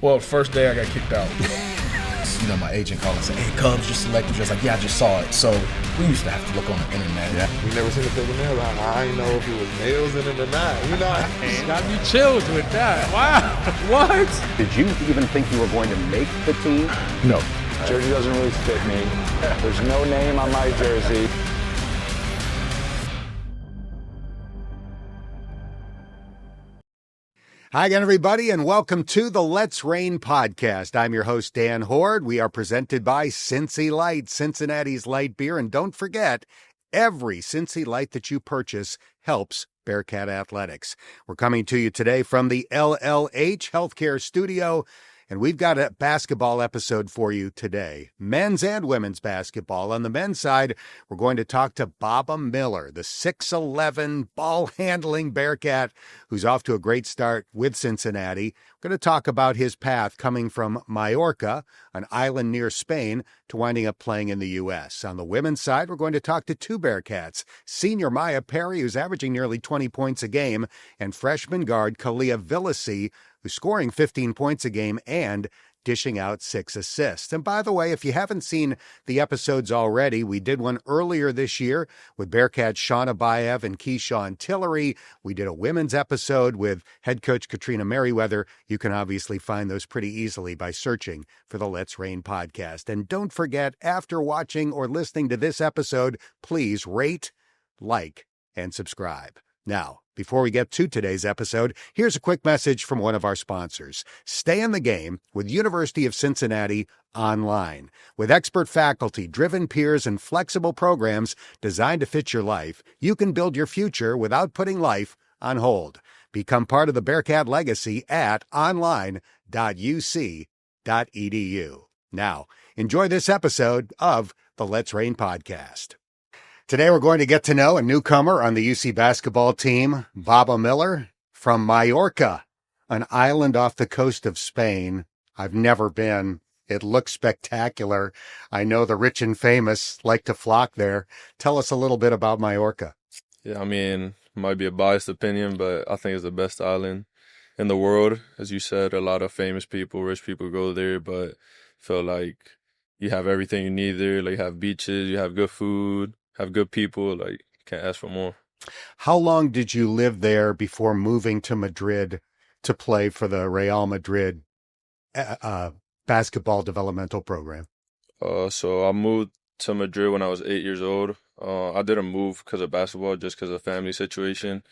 Well, first day I got kicked out. You know, my agent called and said, "Hey, Cubs just selected you." I was like, "Yeah, I just saw it." So we used to have to look on the internet. Yeah. We never seen a paper nail. I didn't know if it was nails in it or not. You know, got me chills with that. Wow. What? Did you even think you were going to make the team? No. Jersey doesn't really fit me. There's no name on my jersey. Hi again, everybody, and welcome to the Let's Rain podcast. I'm your host, Dan Hoard. We are presented by Cincy Light, Cincinnati's light beer. And don't forget, every Cincy Light that you purchase helps Bearcat Athletics. We're coming to you today from the LLH Healthcare Studio, and we've got a basketball episode for you today. Men's and women's basketball. On the men's side, we're going to talk to Baba Miller, the 6'11", ball-handling Bearcat, who's off to a great start with Cincinnati. We're going to talk about his path coming from Mallorca, an island near Spain, to winding up playing in the U.S. On the women's side, we're going to talk to two Bearcats, senior Mya Perry, who's averaging nearly 20 points a game, and freshman guard Caliyah DeVillasee, who's scoring 15 points a game and dishing out 6 assists. And by the way, if you haven't seen the episodes already, we did one earlier this year with Bearcats Shauna Baev and Keyshawn Tillery. We did a women's episode with head coach Katrina Merriweather. You can obviously find those pretty easily by searching for the Let's Rain podcast. And don't forget, after watching or listening to this episode, please rate, like, and subscribe. Now, before we get to today's episode, here's a quick message from one of our sponsors. Stay in the game with University of Cincinnati Online. With expert faculty, driven peers, and flexible programs designed to fit your life, you can build your future without putting life on hold. Become part of the Bearcat legacy at online.uc.edu. Now, enjoy this episode of the Let's Rain podcast. Today we're going to get to know a newcomer on the UC basketball team, Baba Miller, from Mallorca, an island off the coast of Spain. I've never been. It looks spectacular. I know the rich and famous like to flock there. Tell us a little bit about Mallorca. Yeah, I mean, might be a biased opinion, but I think it's the best island in the world. As you said, a lot of famous people, rich people go there, but I feel like you have everything you need there. Like, you have beaches, you have good food, have good people, like, can't ask for more. How long did you live there before moving to Madrid to play for the Real Madrid basketball developmental program? So I moved to Madrid when I was 8 years old. I didn't move because of basketball, just because of family situation.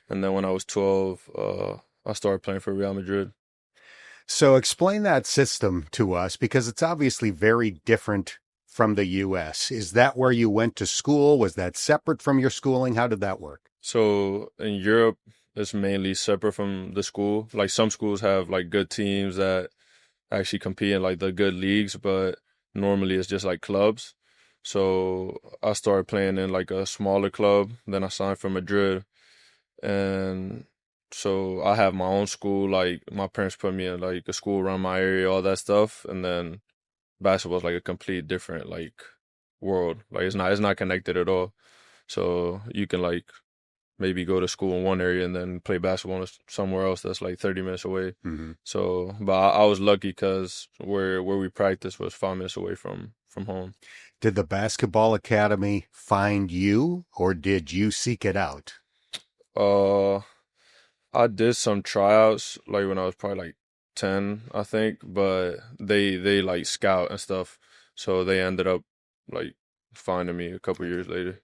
And then when I was 12, I started playing for Real Madrid. So explain that system to us, because it's obviously very different from the U.S. Is that where you went to school? Was that separate from your schooling? How did that work? So in Europe, it's mainly separate from the school. Like, some schools have like good teams that actually compete in like the good leagues, but normally it's just like clubs. So I started playing in like a smaller club. Then I signed for Madrid. And so I have my own school. Like, my parents put me in like a school around my area, all that stuff. And then basketball is like a complete different like world. Like, it's not connected at all. So you can like maybe go to school in one area and then play basketball somewhere else that's like 30 minutes away. Mm-hmm. So, but I was lucky because where we practiced was 5 minutes away from home. Did the basketball academy find you, or did you seek it out? I did some tryouts like when I was probably like 10, I think, but they like scout and stuff, so they ended up like finding me a couple years later.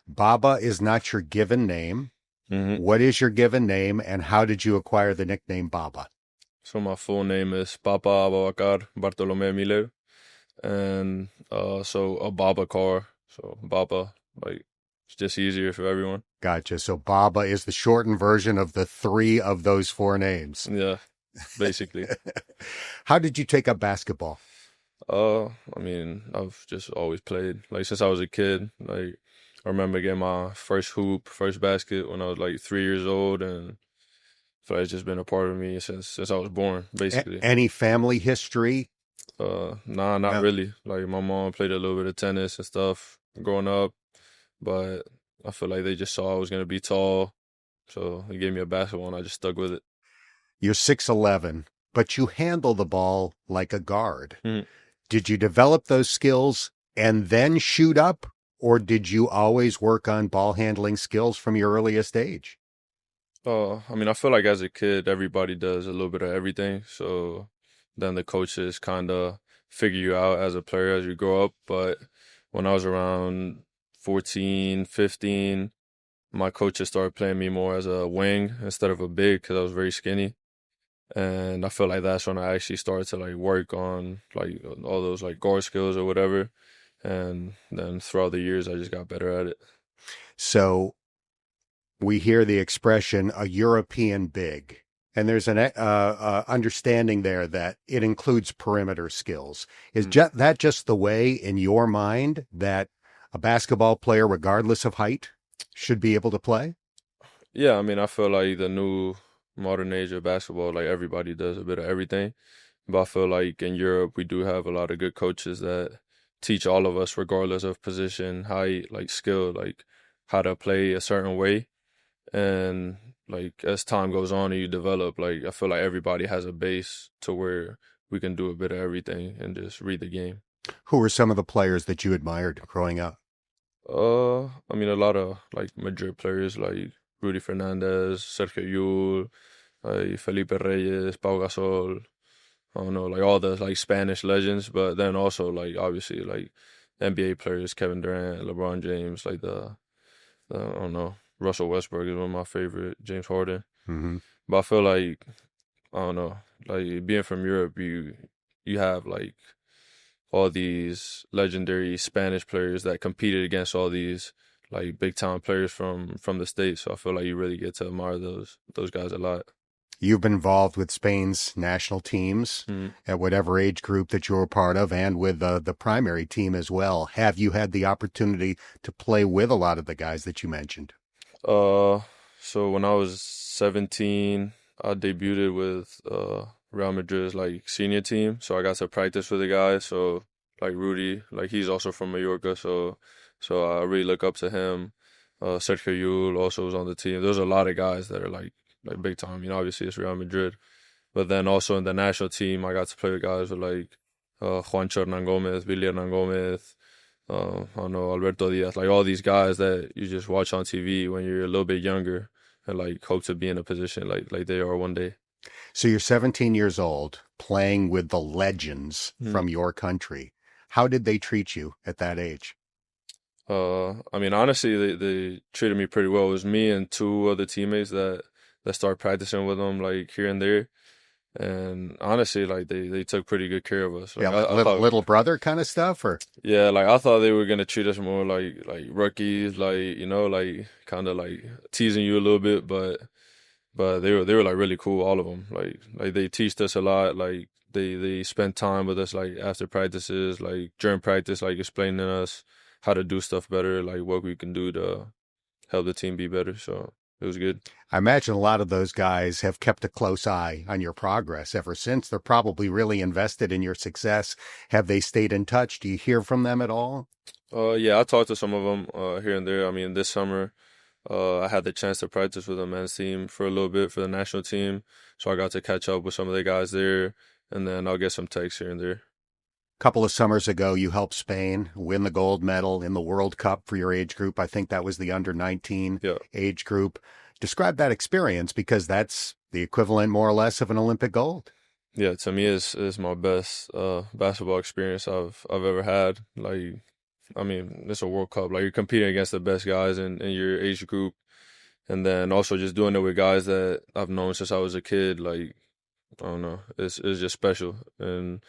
Baba is not your given name. Mm-hmm. What is your given name, and how did you acquire the nickname Baba? So my full name is Papa Abubakar Bartolome Miller, and so a Baba car, so Baba, like, it's just easier for everyone. Gotcha. So Baba is the shortened version of the 3 of those 4 names. Yeah. Basically. How did you take up basketball? I mean, I've just always played. Like, since I was a kid, like, I remember getting my first hoop, first basket when I was like 3 years old, and I feel like it's just been a part of me since I was born, basically. Any family history? Nah, not really. Like, my mom played a little bit of tennis and stuff growing up, but I feel like they just saw I was going to be tall, so they gave me a basketball and I just stuck with it. You're 6'11", but you handle the ball like a guard. Mhm. Did you develop those skills and then shoot up, or did you always work on ball handling skills from your earliest age? I mean, I feel like as a kid, everybody does a little bit of everything. So then the coaches kind of figure you out as a player as you grow up. But when I was around 14, 15, my coaches started playing me more as a wing instead of a big because I was very skinny. And I feel like that's when I actually started to like work on like all those like guard skills or whatever. And then throughout the years, I just got better at it. So we hear the expression a European big, and there's an understanding there that it includes perimeter skills. Is that just the way in your mind that a basketball player, regardless of height, should be able to play? Yeah, I mean, I feel like the new modern age of basketball, like everybody does a bit of everything. But I feel like in Europe, we do have a lot of good coaches that teach all of us, regardless of position, height, like skill, like how to play a certain way. And like as time goes on and you develop, like I feel like everybody has a base to where we can do a bit of everything and just read the game. Who were some of the players that you admired growing up? I mean, a lot of like Madrid players like Rudy Fernandez, Sergio Yul, like Felipe Reyes, Pau Gasol. I don't know, like all the like Spanish legends, but then also like obviously like NBA players, Kevin Durant, LeBron James, like I don't know, Russell Westbrook is one of my favorite, James Harden. Mm-hmm. But I feel like I don't know, like being from Europe, you have like all these legendary Spanish players that competed against all these like big time players from the States. So I feel like you really get to admire those guys a lot. You've been involved with Spain's national teams at whatever age group that you're a part of, and with the primary team as well. Have you had the opportunity to play with a lot of the guys that you mentioned? So when I was 17, I debuted with Real Madrid's like senior team. So I got to practice with the guys. So like Rudy, like he's also from Mallorca, so I really look up to him. Sergio Yul also was on the team. There's a lot of guys that are like big time. You know, obviously it's Real Madrid, but then also in the national team, I got to play with guys with like Juancho Hernan Gomez, Billy Hernan Gomez, I don't know, Alberto Diaz, like all these guys that you just watch on TV when you're a little bit younger and like hope to be in a position like they are one day. So you're 17 years old, playing with the legends from your country. How did they treat you at that age? I mean, honestly, they treated me pretty well. It was me and two other teammates that started practicing with them like here and there. And honestly, like they took pretty good care of us. Like, Yeah, I thought, little brother kind of stuff, or yeah, like I thought they were gonna treat us more like rookies, like you know, like kind of like teasing you a little bit, but they were like really cool, all of them. Like they teached us a lot. Like they spent time with us like after practices, like during practice, like explaining to us how to do stuff better, like what we can do to help the team be better. So it was good. I imagine a lot of those guys have kept a close eye on your progress ever since. They're probably really invested in your success. Have they stayed in touch? Do you hear from them at all? Yeah, I talked to some of them here and there. I mean, this summer, I had the chance to practice with the men's team for a little bit for the national team, so I got to catch up with some of the guys there, and then I'll get some texts here and there. A couple of summers ago, you helped Spain win the gold medal in the World Cup for your age group. I think that was the under-19 age group. Describe that experience, because that's the equivalent, more or less, of an Olympic gold. Yeah, to me, it's my best basketball experience I've ever had. Like, I mean, it's a World Cup. Like, you're competing against the best guys in your age group, and then also just doing it with guys that I've known since I was a kid. Like, I don't know, it's just special. And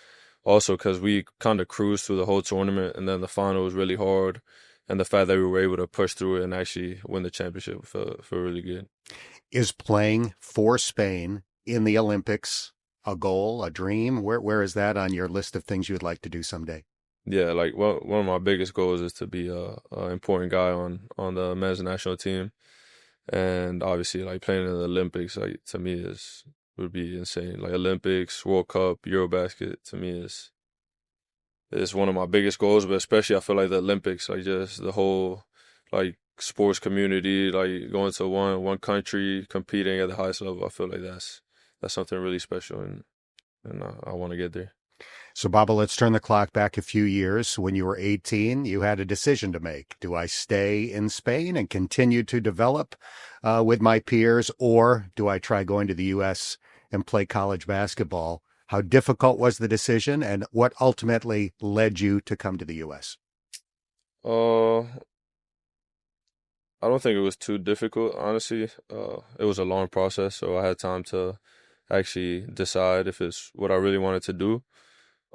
also because we kind of cruised through the whole tournament, and then the final was really hard. And the fact that we were able to push through it and actually win the championship felt really good. Is playing for Spain in the Olympics a goal, a dream? Where is that on your list of things you would like to do someday? Yeah, like one of my biggest goals is to be a important guy on the men's national team, and obviously like playing in the Olympics, like to me would be insane. Like Olympics, World Cup, Eurobasket, to me is one of my biggest goals. But especially I feel like the Olympics, like just the whole like sports community, like going to one country, competing at the highest level, I feel like that's something really special. And and I want to get there. So, Baba, let's turn the clock back a few years. When you were 18, you had a decision to make. Do I stay in Spain and continue to develop with my peers, or do I try going to the U.S. and play college basketball? How difficult was the decision, and what ultimately led you to come to the U.S.? I don't think it was too difficult, honestly. It was a long process, so I had time to actually decide if it's what I really wanted to do.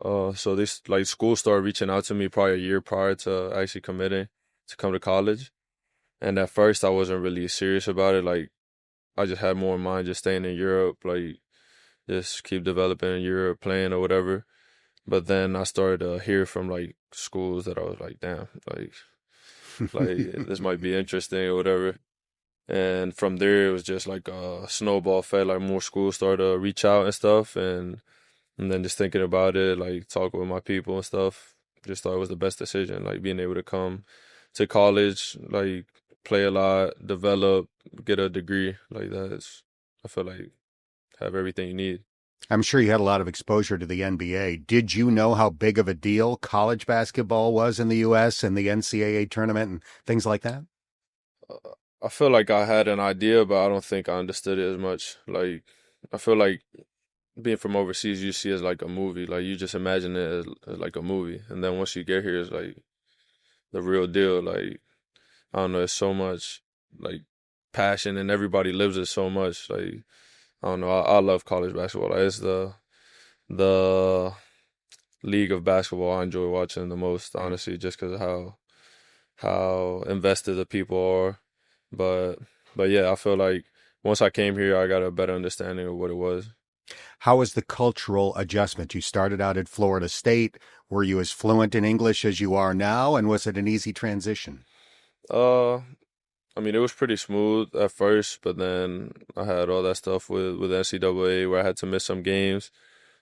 So this school started reaching out to me probably a year prior to actually committing to come to college. And at first I wasn't really serious about it. Like, I just had more in mind just staying in Europe, like just keep developing in Europe, playing or whatever. But then I started to hear from like schools that I was like, damn, like this might be interesting or whatever. And from there it was just like a snowball effect. Like more schools started to reach out and stuff, and then just thinking about it, like talking with my people and stuff, just thought it was the best decision. Like being able to come to college, like play a lot, develop, get a degree, like that's, I feel like have everything you need. I'm sure you had a lot of exposure to the NBA. Did you know how big of a deal college basketball was in the U.S. and the NCAA tournament and things like that? I feel like I had an idea, but I don't think I understood it as much. Like, I feel like being from overseas, you see it as like a movie. Like, you just imagine it as like a movie. And then once you get here, it's like the real deal. Like, I don't know, it's so much like passion, and everybody lives it so much. Like, I don't know, I love college basketball. Like, it's the league of basketball I enjoy watching the most, honestly, just because of how invested the people are. But yeah, I feel like once I came here, I got a better understanding of what it was. How was the cultural adjustment? You started out at Florida State. Were you as fluent in English as you are now? And was it an easy transition? I mean, it was pretty smooth at first, but then I had all that stuff with NCAA where I had to miss some games.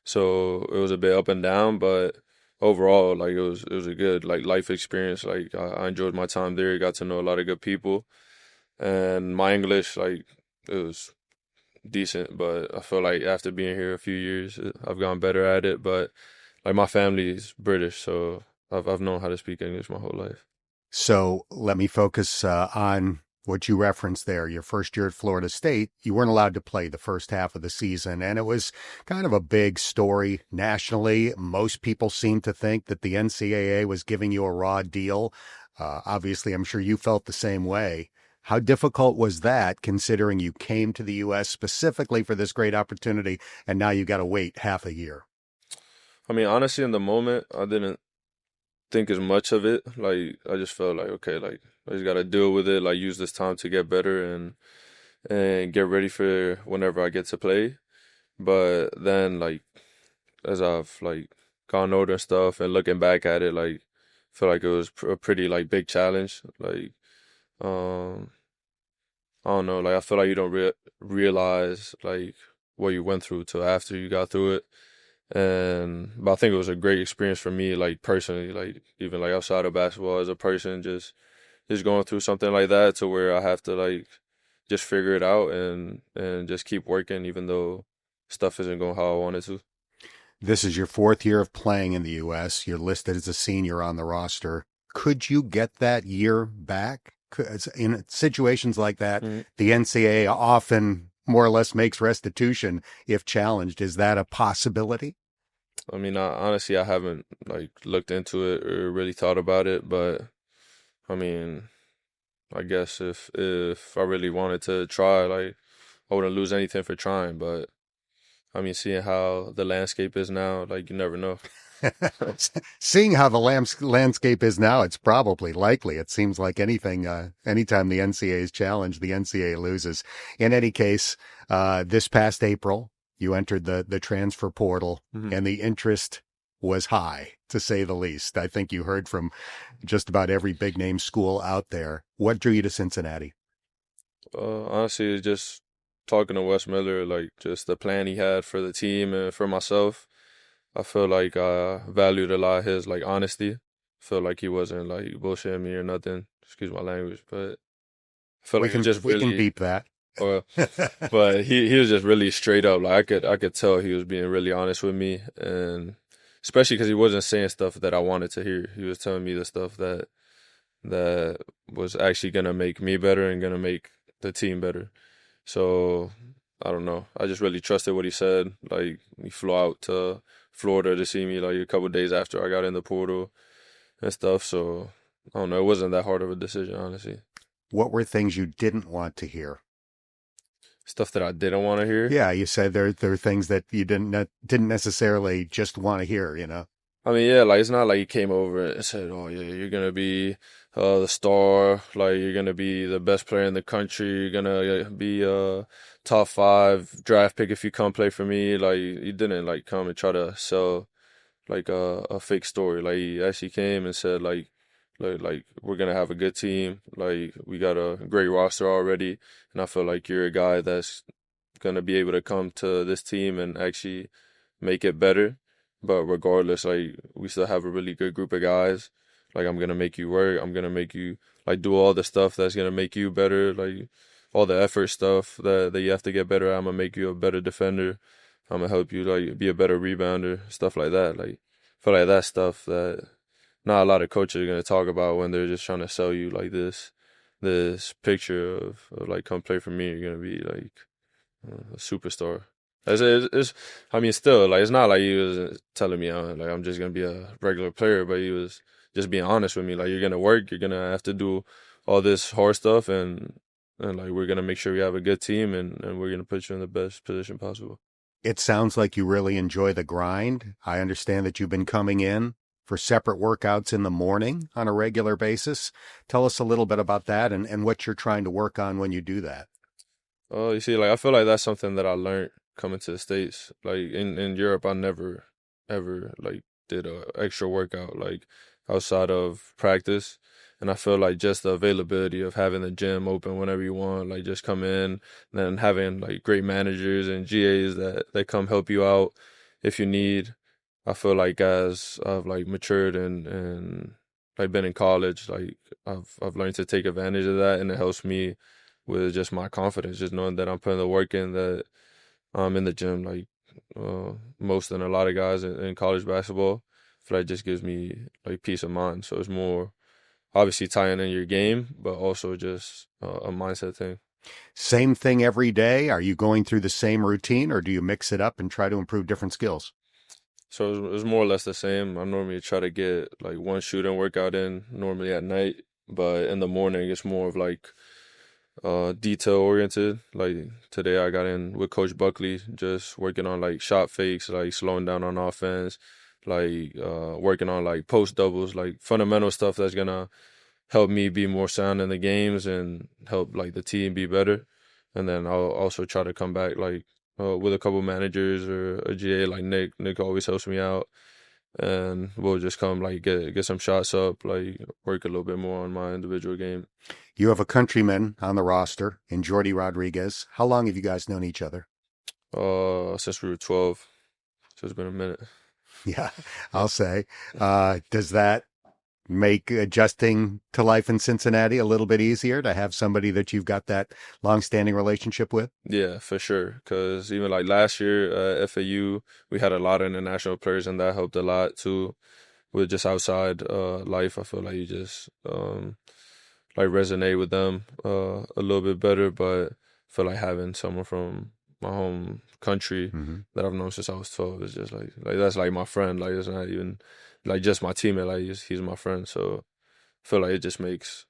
So it was a bit up and down, but overall, like it was a good like life experience. Like I enjoyed my time there, got to know a lot of good people. And my English, like, it was decent, but I feel like after being here a few years, I've gotten better at it. But like my family is British, so I've known how to speak English my whole life. So let me focus on what you referenced there. Your first year at Florida State, you weren't allowed to play the first half of the season, and it was kind of a big story nationally. Most people seem to think that the NCAA was giving you a raw deal. Obviously, I'm sure you felt the same way. How difficult was that, considering you came to the U.S. specifically for this great opportunity, and now you got to wait half a year? I mean, honestly, in the moment, I didn't think as much of it. Like, I just felt like, okay, like, I just got to deal with it, like, use this time to get better and get ready for whenever I get to play. But then, like, as I've, like, gone older and stuff and looking back at it, like, I feel like it was a pretty, like, big challenge. Like, I don't know, like I feel like you don't realize like what you went through till after you got through it. But I think it was a great experience for me, like personally, like even like outside of basketball as a person, just going through something like that to where I have to like just figure it out and just keep working even though stuff isn't going how I wanted to. This is your fourth year of playing in the U.S. You're listed as a senior on the roster. Could you get that year back? In situations like that, the NCAA often more or less makes restitution if challenged. Is that a possibility? I mean, honestly, I haven't like looked into it or really thought about it, but I mean, I guess if I really wanted to try, like I wouldn't lose anything for trying. But I mean, seeing how the landscape is now, like you never know. Seeing how the landscape is now, it's probably likely. It seems like anything, anytime the NCAA is challenged, the NCAA loses. In any case, this past April, you entered the transfer portal, and the interest was high, to say the least. I think you heard from just about every big name school out there. What drew you to Cincinnati? Honestly, it's just talking to Wes Miller, like just the plan he had for the team and for myself. I feel like I valued a lot of his like honesty. I feel like he wasn't like bullshitting me or nothing. Excuse my language, but I feel like we can beep that. Or, but he was just really straight up. Like I could tell he was being really honest with me, and especially because he wasn't saying stuff that I wanted to hear. He was telling me the stuff that was actually gonna make me better and gonna make the team better. So I don't know. I just really trusted what he said. Like he flew out to Florida to see me like a couple of days after I got in the portal and stuff. So I don't know. It wasn't that hard of a decision, honestly. What were things you didn't want to hear? Stuff that I didn't want to hear. Yeah, you said there are things that you didn't necessarily just want to hear, you know? I mean, yeah, like it's not like he came over and said, "Oh yeah, you're gonna be the star. Like you're gonna be the best player in the country. You're gonna be a top 5 draft pick if you come play for me." Like he didn't like come and try to sell like a fake story. Like he actually came and said like we're gonna have a good team. Like we got a great roster already, and I feel like you're a guy that's gonna be able to come to this team and actually make it better. But regardless, like we still have a really good group of guys. Like I'm gonna make you work. I'm gonna make you like do all the stuff that's gonna make you better. Like all the effort stuff that you have to get better at. I'm gonna make you a better defender. I'm gonna help you like be a better rebounder, stuff like that. Like I feel like that's stuff that not a lot of coaches are gonna talk about when they're just trying to sell you like this picture of like come play for me. You're gonna be like a superstar. It's I mean, still, like, it's not like he was telling me, like, I'm just going to be a regular player, but he was just being honest with me. Like, you're going to work, you're going to have to do all this hard stuff, and like, we're going to make sure we have a good team, and we're going to put you in the best position possible. It sounds like you really enjoy the grind. I understand that you've been coming in for separate workouts in the morning on a regular basis. Tell us a little bit about that and what you're trying to work on when you do that. Oh, you see, like, I feel like that's something that I learned coming to the States. Like in Europe, I never ever like did a extra workout like outside of practice, and I feel like just the availability of having the gym open whenever you want, like just come in, and then having like great managers and GAs that come help you out if you need. I feel like as I've like matured and like been in college, like I've learned to take advantage of that, and it helps me with just my confidence, just knowing that I'm putting the work in, that I'm in the gym like most and a lot of guys in college basketball. I feel like it just gives me like peace of mind. So it's more obviously tying in your game, but also just a mindset thing. Same thing every day? Are you going through the same routine, or do you mix it up and try to improve different skills? So it's more or less the same. I normally try to get like one shooting workout in normally at night, but in the morning it's more of like detail oriented. Like today I got in with Coach Buckley, just working on like shot fakes, like slowing down on offense, like working on like post doubles, like fundamental stuff that's gonna help me be more sound in the games and help like the team be better. And then I'll also try to come back like with a couple managers or a GA like Nick. Nick always helps me out, and we'll just come like get some shots up, like work a little bit more on my individual game. You have a countryman on the roster in Jordi Rodriguez. How long have you guys known each other? Since we were 12, so it's been a minute. Yeah, I'll say. Does that make adjusting to life in Cincinnati a little bit easier to have somebody that you've got that long-standing relationship with? Yeah, for sure. Because even like last year at FAU, we had a lot of international players, and that helped a lot too. With just outside life, I feel like you just like resonate with them a little bit better. But I feel like having someone from my home country that I've known since I was 12 is just like that's like my friend. Like it's not even like just my teammate. Like he's my friend. So I feel like it just makes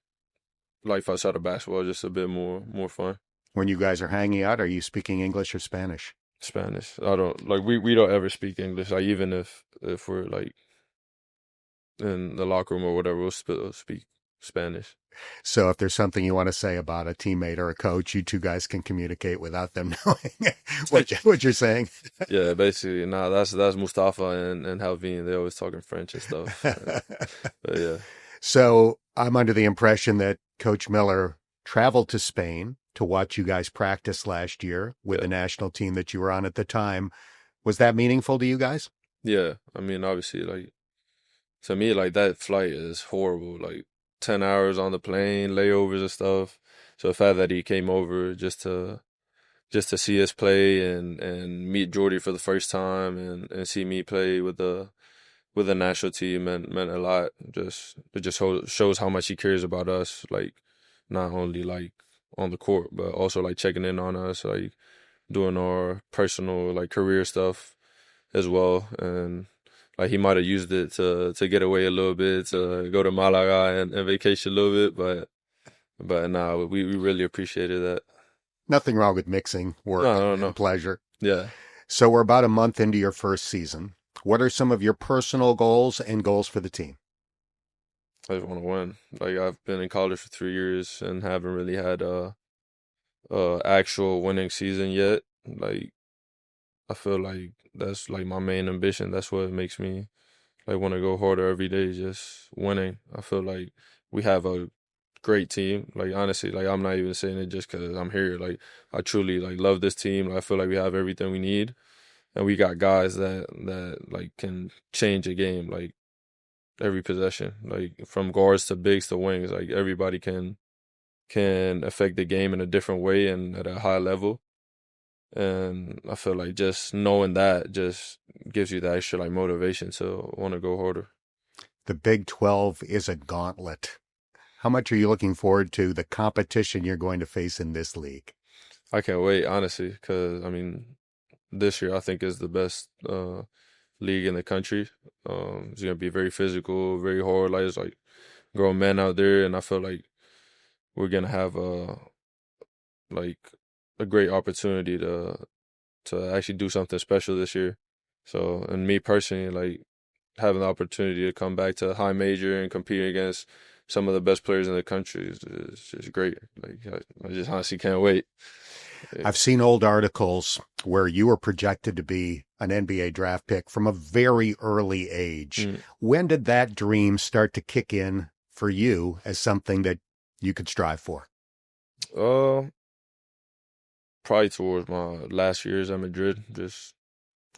life outside of basketball just a bit more fun. When you guys are hanging out, are you speaking English or Spanish? Spanish. I don't like we don't ever speak English. Like even if we're like in the locker room or whatever, we'll speak Spanish. So if there's something you want to say about a teammate or a coach, you two guys can communicate without them knowing what you're saying. Yeah, basically. Nah, that's Mustafa and Halvin. They're always talking French and stuff. But yeah. So I'm under the impression that Coach Miller traveled to Spain to watch you guys practice last year with the national team that you were on at the time. Was that meaningful to you guys? Yeah. I mean, obviously, like, to me, like, that flight is horrible. Like, 10 hours on the plane, layovers and stuff. So the fact that he came over just to see us play and meet Jordy for the first time and see me play with the national team meant a lot. It just shows how much he cares about us, like not only like on the court, but also like checking in on us, like doing our personal like career stuff as well. And like he might have used it to get away a little bit, to go to Malaga and vacation a little bit, but nah, we really appreciated that. Nothing wrong with mixing work No. and pleasure. Yeah. So we're about a month into your first season. What are some of your personal goals and goals for the team? I just want to win. Like I've been in college for 3 years and haven't really had a actual winning season yet. Like I feel like that's like my main ambition. That's what makes me like want to go harder every day, just winning. I feel like we have a great team. Like honestly, like I'm not even saying it just because I'm here. Like I truly like love this team. I feel like we have everything we need, and we got guys that like can change a game like every possession. Like from guards to bigs to wings, like everybody can affect the game in a different way and at a high level. And I feel like just knowing that just gives you the extra like motivation to want to go harder. The Big 12 is a gauntlet. How much are you looking forward to the competition you're going to face in this league? I can't wait, honestly, because I mean, this year I think is the best league in the country. It's gonna be very physical, very hard. Like it's like grown men out there, and I feel like we're gonna have like a great opportunity to actually do something special this year. So, and me personally, like having the opportunity to come back to high major and compete against some of the best players in the country is just great. Like I just honestly can't wait. I've seen old articles where you were projected to be an NBA draft pick from a very early age. When did that dream start to kick in for you as something that you could strive for? Probably towards my last years at Madrid. Just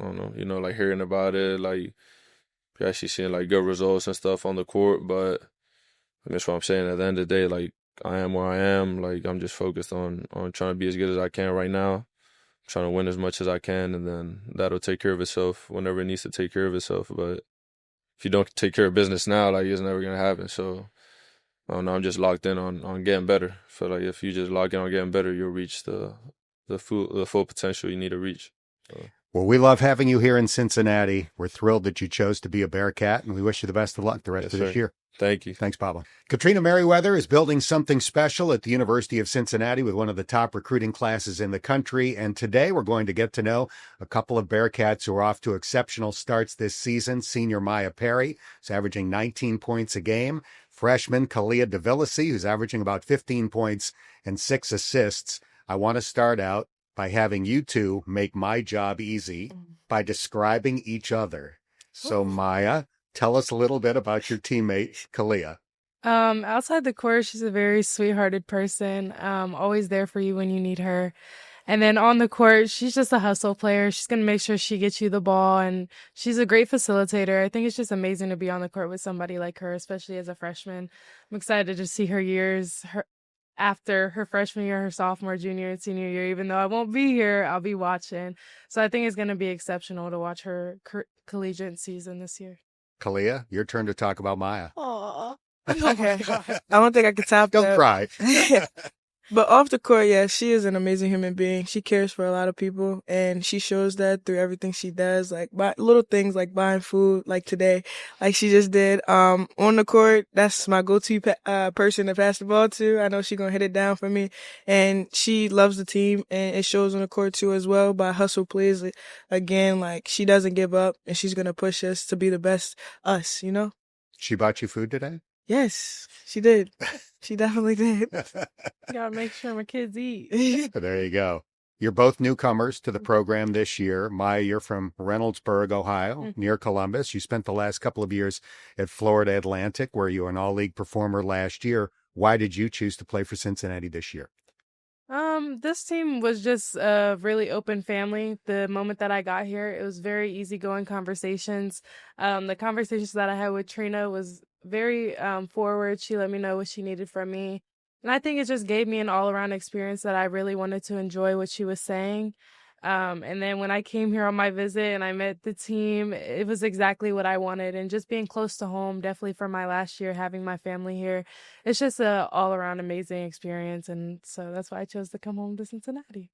I don't know, like hearing about it, like actually seeing like good results and stuff on the court. But that's what I'm saying. At the end of the day, like I am where I am. Like I'm just focused on trying to be as good as I can right now, trying to win as much as I can, and then that'll take care of itself whenever it needs to take care of itself. But if you don't take care of business now, like it's never gonna happen. So I don't know. I'm just locked in on getting better. So like if you just lock in on getting better, you'll reach the full potential you need to reach. So. Well, we love having you here in Cincinnati. We're thrilled that you chose to be a Bearcat, and we wish you the best of luck the rest of this year. Thank you. Thanks, Pablo. Katrina Merriweather is building something special at the University of Cincinnati with one of the top recruiting classes in the country. And today we're going to get to know a couple of Bearcats who are off to exceptional starts this season. Senior Mya Perry is averaging 19 points a game. Freshman Caliyah DeVillasee, who's averaging about 15 points and 6 assists. I want to start out by having you two make my job easy by describing each other. So Mya, tell us a little bit about your teammate, Caliyah. Outside the court, she's a very sweethearted person, always there for you when you need her. And then on the court, she's just a hustle player. She's going to make sure she gets you the ball, and she's a great facilitator. I think it's just amazing to be on the court with somebody like her, especially as a freshman. I'm excited to see her years after her freshman year, her sophomore, junior, and senior year. Even though I won't be here, I'll be watching. So I think it's going to be exceptional to watch her collegiate season this year. Caliyah, your turn to talk about Mya. Aww. Okay. I don't think I can top Don't that. cry. But off the court, yeah, she is an amazing human being. She cares for a lot of people, and she shows that through everything she does, like little things like buying food, like today, like she just did. On the court, that's my go-to person to pass the ball to. I know she's going to hit it down for me, and she loves the team, and it shows on the court too as well by hustle plays. Again, like she doesn't give up, and she's going to push us to be the best us, you know? She bought you food today? Yes, she did. She definitely did. Gotta make sure my kids eat. There you go. You're both newcomers to the program this year. Mya, you're from Reynoldsburg, Ohio, near Columbus. You spent the last couple of years at Florida Atlantic, where you were an all-league performer last year. Why did you choose to play for Cincinnati this year? This team was just a really open family. The moment that I got here, it was very easygoing conversations. The conversations that I had with Trina was very forward. She let me know what she needed from me. And I think it just gave me an all-around experience that I really wanted to enjoy what she was saying. And then when I came here on my visit and I met the team, it was exactly what I wanted. And just being close to home, definitely for my last year, having my family here, it's just a all-around amazing experience. And so that's why I chose to come home to Cincinnati.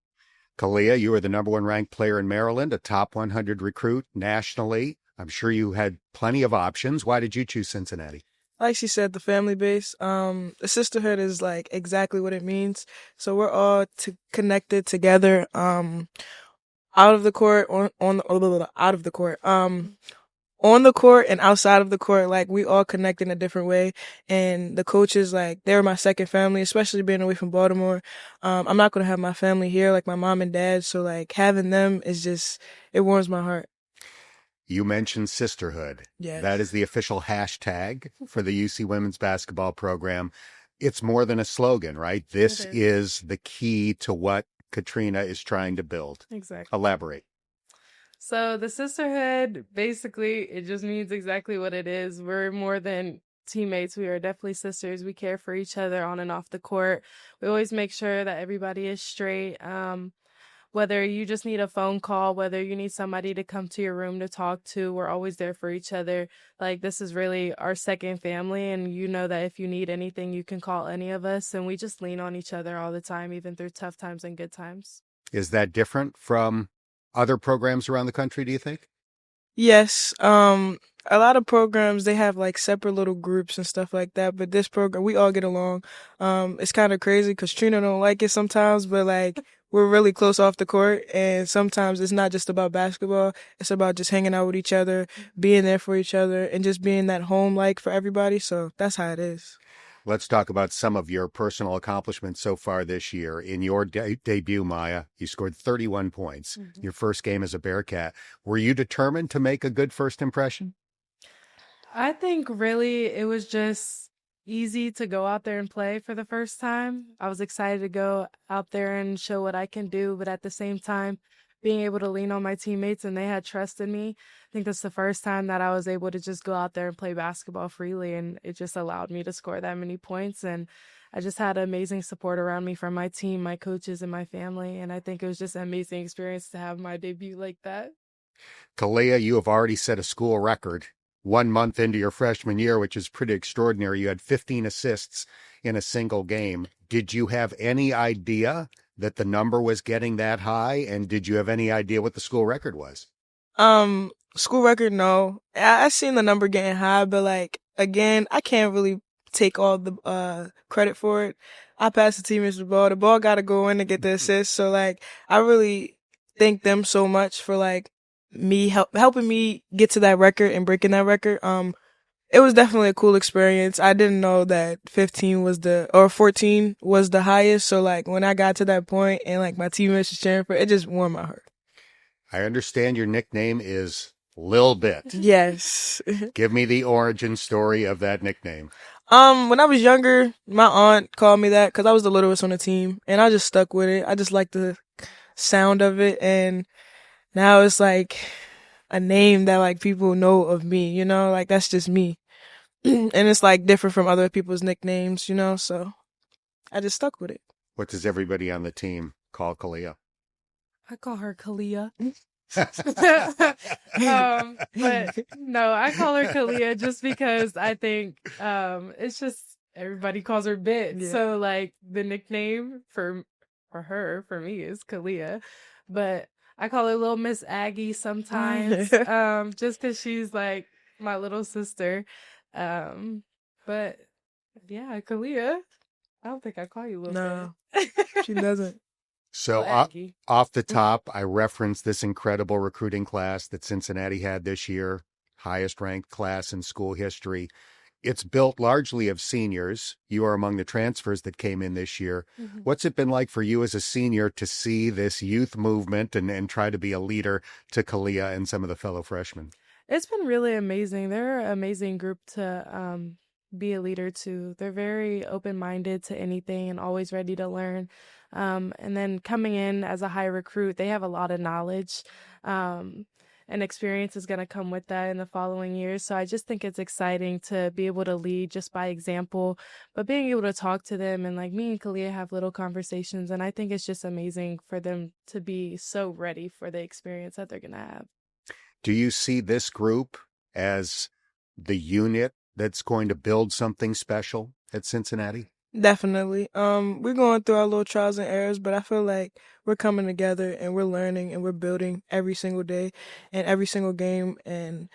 Caliyah, you were the number one ranked player in Maryland, a top 100 recruit nationally. I'm sure you had plenty of options. Why did you choose Cincinnati? Like she said, the family base, the sisterhood is like exactly what it means. So we're all connected together, out of the court, out of the court, on the court and outside of the court. Like we all connect in a different way. And the coaches, like they're my second family, especially being away from Baltimore. I'm not going to have my family here, like my mom and dad. So like having them is just, it warms my heart. You mentioned sisterhood. Yes. That is the official hashtag for the UC women's basketball program. It's more than a slogan, right? This is the key to what Katrina is trying to build. Exactly. Elaborate. So the sisterhood, basically, it just means exactly what it is. We're more than teammates. We are definitely sisters. We care for each other on and off the court. We always make sure that everybody is straight. Whether you just need a phone call, whether you need somebody to come to your room to talk to, we're always there for each other. Like, this is really our second family, and you know that if you need anything, you can call any of us, and we just lean on each other all the time, even through tough times and good times. Is that different from other programs around the country, do you think? Yes. A lot of programs, they have like separate little groups and stuff like that. But this program, we all get along. It's kind of crazy because Trina don't like it sometimes, but like we're really close off the court. And sometimes it's not just about basketball. It's about just hanging out with each other, being there for each other, and just being that home like for everybody. So that's how it is. Let's talk about some of your personal accomplishments so far this year. In your debut, Mya, you scored 31 points. Mm-hmm. Your first game as a Bearcat. Were you determined to make a good first impression? I think really it was just easy to go out there and play for the first time. I was excited to go out there and show what I can do, but at the same time, being able to lean on my teammates and they had trust in me. I think that's the first time that I was able to just go out there and play basketball freely, and it just allowed me to score that many points. And I just had amazing support around me from my team, my coaches, and my family. And I think it was just an amazing experience to have my debut like that. Caliyah, you have already set a school record 1 month into your freshman year, which is pretty extraordinary. You had 15 assists in a single game. Did you have any idea that the number was getting that high? And did you have any idea what the school record was? School record, no. I seen the number getting high, but like, again, I can't really take all the credit for it. I passed the teammates the ball. The ball got to go in to get the assist. So like, I really thank them so much for like me helping me get to that record and breaking that record. It was definitely a cool experience. I didn't know that 14 was the highest. So like when I got to that point and like my teammates was cheering for it, just warmed my heart. I understand your nickname is Lil Bit. Yes. Give me the origin story of that nickname. When I was younger, my aunt called me that because I was the littlest on the team, and I just stuck with it. I just liked the sound of it, and now it's like a name that like people know of me, you know, like that's just me. And it's like different from other people's nicknames, you know, so I just stuck with it. What does everybody on the team call Caliyah? I call her Caliyah. But no, I call her Caliyah just because I think it's just everybody calls her Bit. Yeah. So like the nickname for me is Caliyah. But I call her Little Miss Aggie sometimes, just because she's like my little sister. But yeah, Caliyah. I don't think I call you Little. No, she doesn't. So off the top, I referenced this incredible recruiting class that Cincinnati had this year, highest ranked class in school history. It's built largely of seniors. You are among the transfers that came in this year. Mm-hmm. What's it been like for you as a senior to see this youth movement and try to be a leader to Caliyah and some of the fellow freshmen? It's been really amazing. They're an amazing group to be a leader to. They're very open-minded to anything and always ready to learn. And then coming in as a high recruit, they have a lot of knowledge. and experience is going to come with that in the following years. So I just think it's exciting to be able to lead just by example, but being able to talk to them, and like me and Caliyah have little conversations, and I think it's just amazing for them to be so ready for the experience that they're going to have. Do you see this group as the unit that's going to build something special at Cincinnati? Definitely. We're going through our little trials and errors, but I feel like we're coming together and we're learning and we're building every single day and every single game, and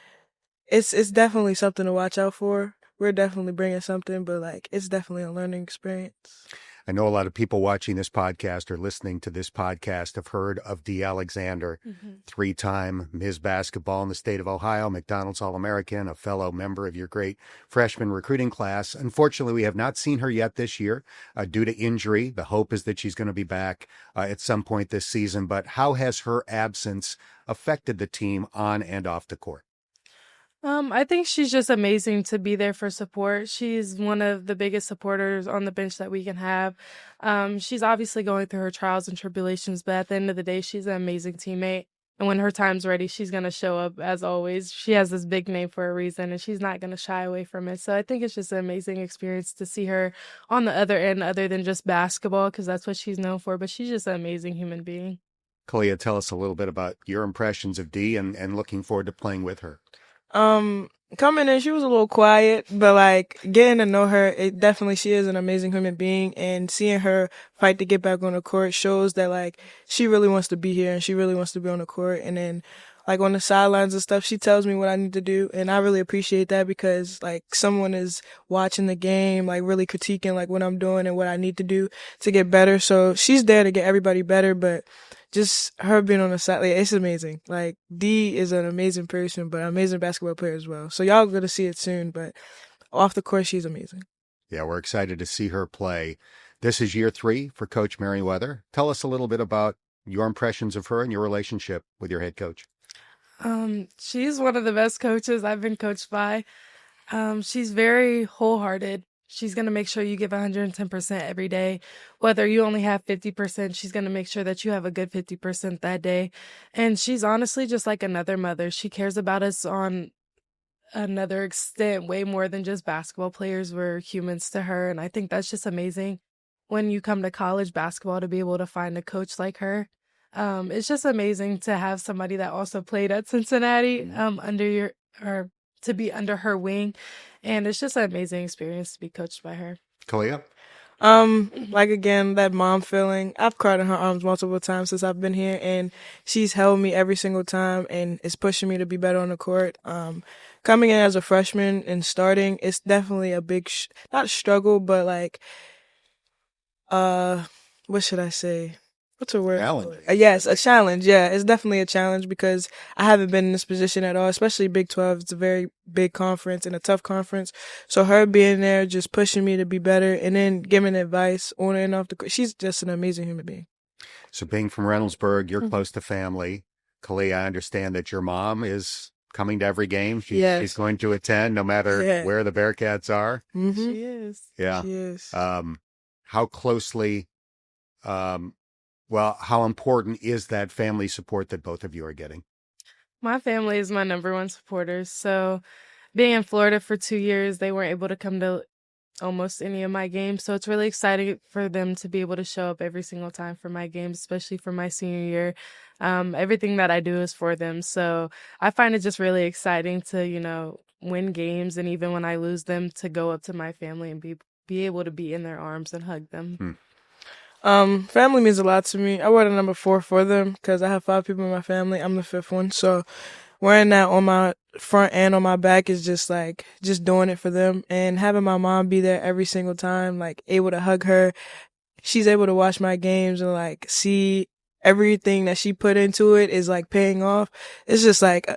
it's definitely something to watch out for. We're definitely bringing something, but like it's definitely a learning experience. I know a lot of people watching this podcast or listening to this podcast have heard of Dee Alexander, three-time Ms. Basketball in the state of Ohio, McDonald's All-American, a fellow member of your great freshman recruiting class. Unfortunately, we have not seen her yet this year due to injury. The hope is that she's going to be back at some point this season. But how has her absence affected the team on and off the court? I think she's just amazing to be there for support. She's one of the biggest supporters on the bench that we can have. She's obviously going through her trials and tribulations, but at the end of the day, she's an amazing teammate. And when her time's ready, she's going to show up as always. She has this big name for a reason, and she's not going to shy away from it. So I think it's just an amazing experience to see her on the other end, other than just basketball, because that's what she's known for. But she's just an amazing human being. Caliyah, tell us a little bit about your impressions of Dee and looking forward to playing with her. Coming in, she was a little quiet, but like getting to know her, she is an amazing human being, and seeing her fight to get back on the court shows that like she really wants to be here and she really wants to be on the court. And then like on the sidelines and stuff, she tells me what I need to do, and I really appreciate that because like someone is watching the game, like really critiquing like what I'm doing and what I need to do to get better. So she's there to get everybody better, but just her being on the side, like, it's amazing. Like, Dee is an amazing person, but an amazing basketball player as well. So y'all going to see it soon, but off the court, she's amazing. Yeah, we're excited to see her play. This is year 3 for Coach Merriweather. Tell us a little bit about your impressions of her and your relationship with your head coach. She's one of the best coaches I've been coached by. She's very wholehearted. She's going to make sure you give 110% every day. Whether you only have 50%, she's going to make sure that you have a good 50% that day. And she's honestly just like another mother. She cares about us on another extent, way more than just basketball players. We're humans to her. And I think that's just amazing when you come to college basketball to be able to find a coach like her. It's just amazing to have somebody that also played at Cincinnati to be under her wing. And it's just an amazing experience to be coached by her. Caliyah? Like again, that mom feeling. I've cried in her arms multiple times since I've been here, and she's held me every single time and is pushing me to be better on the court. Coming in as a freshman and starting, it's definitely a big, not struggle, but like, what should I say? What's a word? Challenge. Yes, a challenge. Yeah, it's definitely a challenge because I haven't been in this position at all, especially Big 12. It's a very big conference and a tough conference. So her being there, just pushing me to be better and then giving advice on and off the court. She's just an amazing human being. So being from Reynoldsburg, you're close to family. Caliyah, I understand that your mom is coming to every game. She's going to attend no matter where the Bearcats are. Mm-hmm. She is. Yeah. She is. How closely... how important is that family support that both of you are getting? My family is my number one supporters. So being in Florida for 2 years, they weren't able to come to almost any of my games. So it's really exciting for them to be able to show up every single time for my games, especially for my senior year. Everything that I do is for them. So I find it just really exciting to, win games. And even when I lose them, to go up to my family and be able to be in their arms and hug them. Family means a lot to me. I wear the number 4 for them because I have 5 people in my family. I'm the 5th one. So wearing that on my front and on my back is just doing it for them. And having my mom be there every single time, like able to hug her. She's able to watch my games and like see everything that she put into it is like paying off. It's just like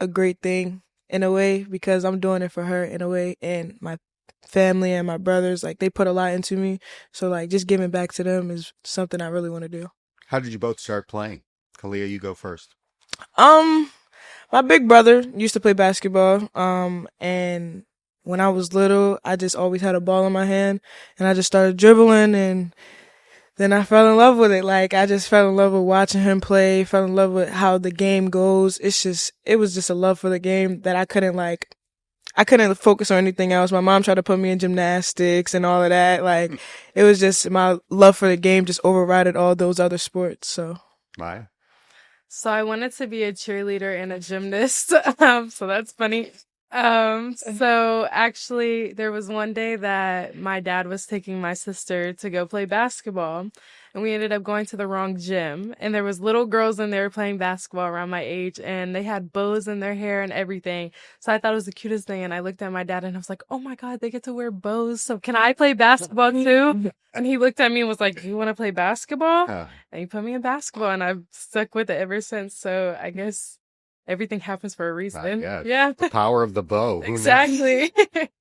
a great thing in a way because I'm doing it for her in a way, and my family and my brothers, like they put a lot into me. So like just giving back to them is something I really want to do. How did you both start playing? Caliyah, you go first. My big brother used to play basketball. And when I was little, I just always had a ball in my hand and I just started dribbling, and then I fell in love with it. Like, I just fell in love with watching him play, fell in love with how the game goes. It was just a love for the game that I couldn't focus on anything else. My mom tried to put me in gymnastics and all of that. Like, it was just my love for the game just overrided all those other sports. So, Maya? So I wanted to be a cheerleader and a gymnast. So that's funny. So actually there was one day that my dad was taking my sister to go play basketball, and we ended up going to the wrong gym, and there was little girls in there playing basketball around my age, and they had bows in their hair and everything. So I thought it was the cutest thing, and I looked at my dad and I was like, oh my God, they get to wear bows. So can I play basketball too? And he looked at me and was like, you want to play basketball? And he put me in basketball, and I've stuck with it ever since. So I guess everything happens for a reason. Yeah. The power of the bow. Who knows? Exactly.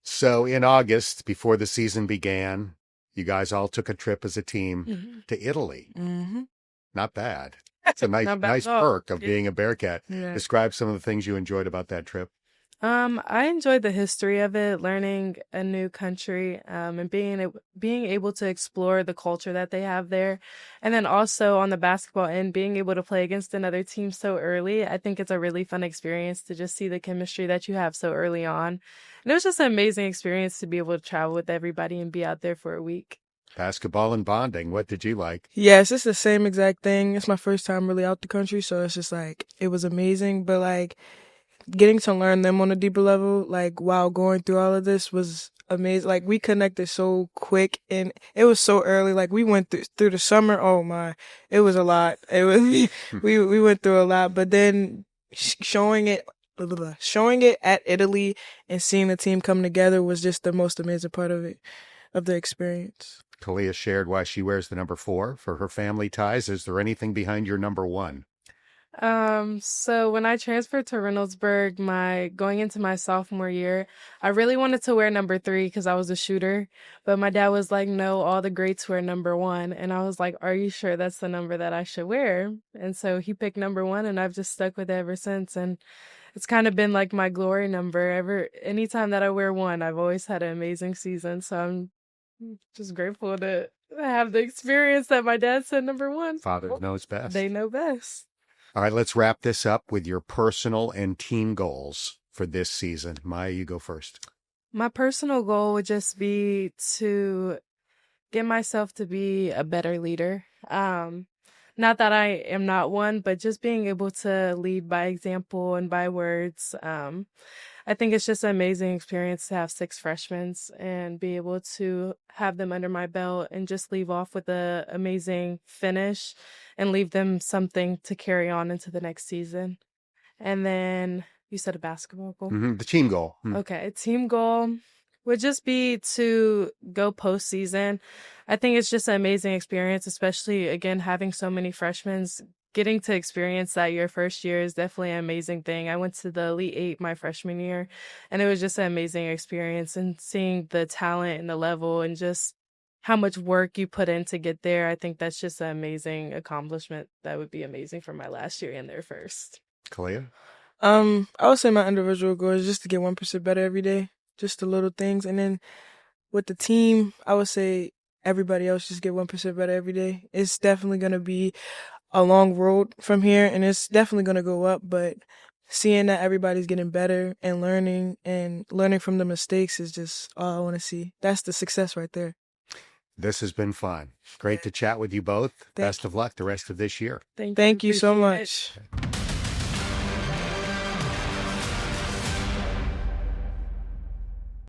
So in August, before the season began, you guys all took a trip as a team to Italy. mm-hmm. Not bad. It's a Not bad nice at all. perk of being a Bearcat. Yeah. Describe some of the things you enjoyed about that trip. I enjoyed the history of it, learning a new country, and being able to explore the culture that they have there. And then also on the basketball end, being able to play against another team so early. I think it's a really fun experience to just see the chemistry that you have so early on. And it was just an amazing experience to be able to travel with everybody and be out there for a week. Basketball and bonding. What did you like? Yes, it's the same exact thing. It's my first time really out the country, so it's just like, it was amazing. But like, getting to learn them on a deeper level, like, while going through all of this was amazing. Like, we connected so quick, and it was so early. Like, we went through the summer. Oh my, it was a lot. It was, we went through a lot, but then showing it at Italy and seeing the team come together was just the most amazing part of it, of the experience. Caliyah shared why she wears the number 4 for her family ties. Is there anything behind your number 1? So when I transferred to Reynoldsburg, going into my sophomore year, I really wanted to wear number 3 because I was a shooter, but my dad was like, no, all the greats wear number 1. And I was like, are you sure that's the number that I should wear? And so he picked number 1, and I've just stuck with it ever since. And it's kind of been like my glory number. Anytime that I wear 1, I've always had an amazing season. So I'm just grateful to have the experience that my dad said number 1. Father knows best. They know best. All right, let's wrap this up with your personal and team goals for this season. Maya, you go first. My personal goal would just be to get myself to be a better leader. Not that I am not one, but just being able to lead by example and by words. I think it's just an amazing experience to have 6 freshmen and be able to have them under my belt and just leave off with an amazing finish and leave them something to carry on into the next season. And then you said a basketball goal? The team goal. Okay, team goal would just be to go postseason. I think it's just an amazing experience, especially, again, having so many freshmen. Getting to experience that your first year is definitely an amazing thing. I went to the Elite 8 my freshman year, and it was just an amazing experience. And seeing the talent and the level and just how much work you put in to get there, I think that's just an amazing accomplishment. That would be amazing for my last year in there first. Caliyah? I would say my individual goal is just to get 1% better every day, just the little things. And then with the team, I would say everybody else just get 1% better every day. It's definitely going to be a long road from here, and it's definitely going to go up, but seeing that everybody's getting better and learning from the mistakes is just all I want to see. That's the success right there. This has been fun. Great to chat with you both. Best of luck the rest of this year. Thank you so much.